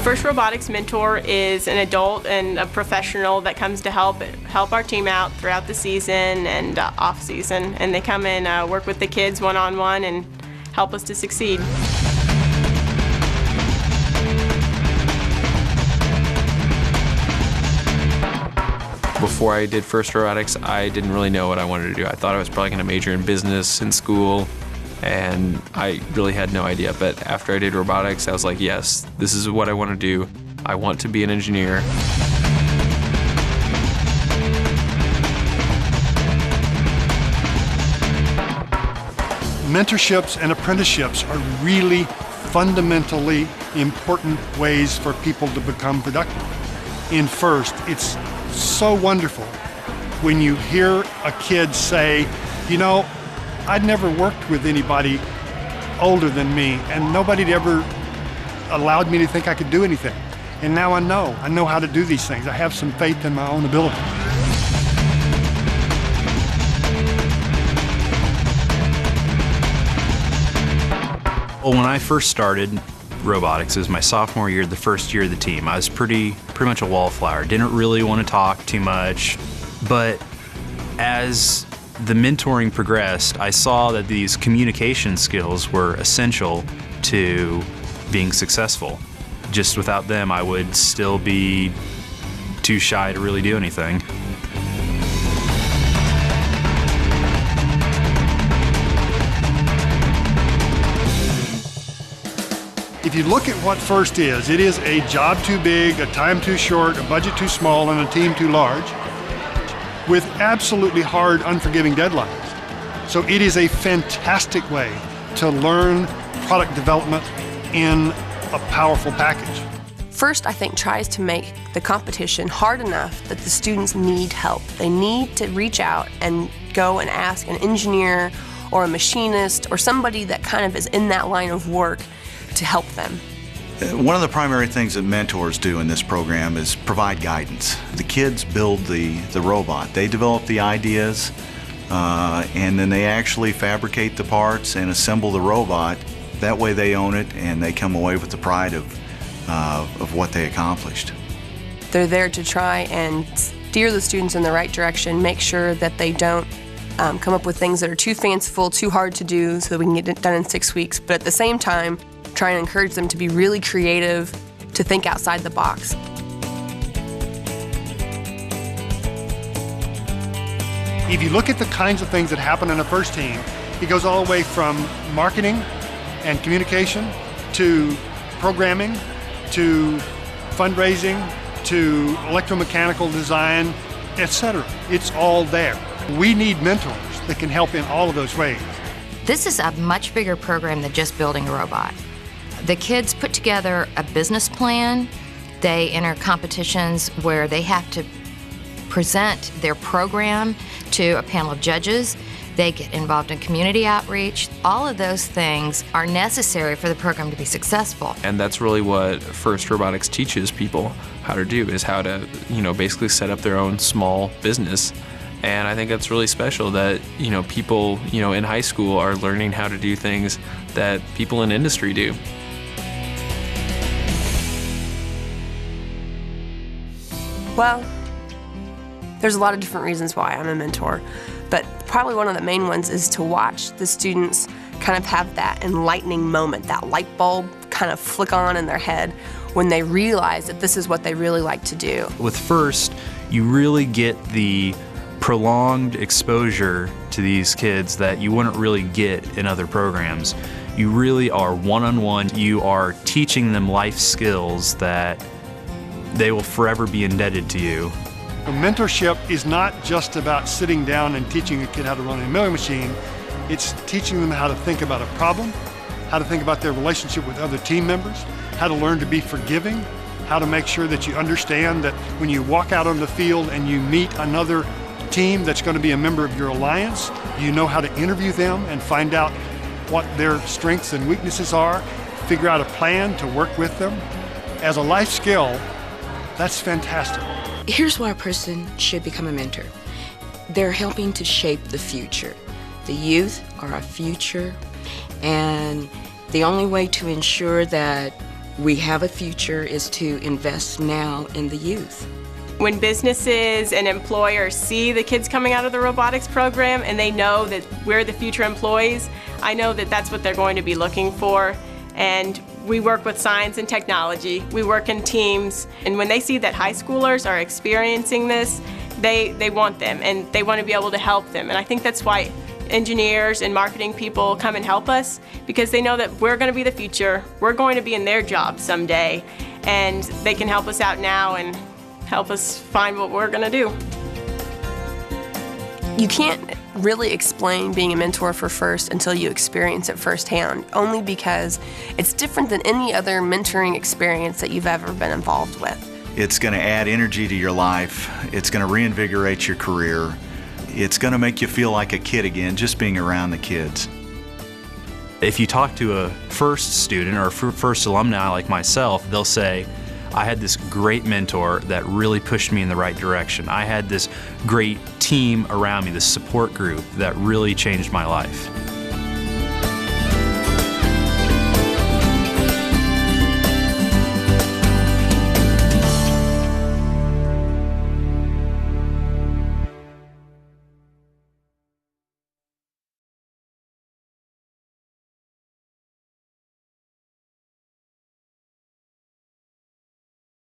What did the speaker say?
First Robotics mentor is an adult and a professional that comes to help our team out throughout the season and off season, and they come and work with the kids one-on-one and help us to succeed. Before I did First Robotics, I didn't really know what I wanted to do. I thought I was probably going to major in business in school, and I really had no idea. But after I did robotics, I was like, yes, this is what I want to do. I want to be an engineer. Mentorships and apprenticeships are really fundamentally important ways for people to become productive. In First, it's so wonderful when you hear a kid say, you know, I'd never worked with anybody older than me, and nobody ever allowed me to think I could do anything. And now I know how to do these things. I have some faith in my own ability. Well, when I first started robotics, it was my sophomore year, the first year of the team. I was pretty much a wallflower. Didn't really want to talk too much. But as the mentoring progressed, I saw that these communication skills were essential to being successful. Just without them, I would still be too shy to really do anything. If you look at what First is, it is a job too big, a time too short, a budget too small, and a team too large, with absolutely hard, unforgiving deadlines. So it is a fantastic way to learn product development in a powerful package. First, I think, tries to make the competition hard enough that the students need help. They need to reach out and go and ask an engineer or a machinist or somebody that kind of is in that line of work to help them. One of the primary things that mentors do in this program is provide guidance. The kids build the robot. They develop the ideas, and then they actually fabricate the parts and assemble the robot. That way they own it, and they come away with the pride of what they accomplished. They're there to try and steer the students in the right direction, make sure that they don't come up with things that are too fanciful, too hard to do so that we can get it done in 6 weeks, but at the same time, try and encourage them to be really creative, to think outside the box. If you look at the kinds of things that happen in a First team, it goes all the way from marketing and communication to programming to fundraising to electromechanical design, etc. It's all there. We need mentors that can help in all of those ways. This is a much bigger program than just building a robot. The kids put together a business plan. They enter competitions where they have to present their program to a panel of judges. They get involved in community outreach. All of those things are necessary for the program to be successful. And that's really what First Robotics teaches people how to do, is how to, basically set up their own small business. And I think that's really special that, people, in high school are learning how to do things that people in industry do. Well, there's a lot of different reasons why I'm a mentor, but probably one of the main ones is to watch the students kind of have that enlightening moment, that light bulb kind of flick on in their head when they realize that this is what they really like to do. With First, you really get the prolonged exposure to these kids that you wouldn't really get in other programs. You really are one-on-one. You are teaching them life skills that they will forever be indebted to you. Mentorship is not just about sitting down and teaching a kid how to run a milling machine. It's teaching them how to think about a problem, how to think about their relationship with other team members, how to learn to be forgiving, how to make sure that you understand that when you walk out on the field and you meet another team that's going to be a member of your alliance, you know how to interview them and find out what their strengths and weaknesses are, figure out a plan to work with them. As a life skill, that's fantastic. Here's why a person should become a mentor. They're helping to shape the future. The youth are our future, and the only way to ensure that we have a future is to invest now in the youth. When businesses and employers see the kids coming out of the robotics program and they know that we're the future employees, I know that that's what they're going to be looking for. And we work with science and technology. We work in teams. And when they see that high schoolers are experiencing this, they want them and they want to be able to help them. And I think that's why engineers and marketing people come and help us, because they know that we're going to be the future. We're going to be in their job someday, and they can help us out now and help us find what we're going to do. You can't really explain being a mentor for FIRST until you experience it firsthand, only because it's different than any other mentoring experience that you've ever been involved with. It's going to add energy to your life. It's going to reinvigorate your career. It's going to make you feel like a kid again, just being around the kids. If you talk to a FIRST student or FIRST alumni like myself, they'll say, I had this great mentor that really pushed me in the right direction. I had this great team around me, this support group that really changed my life.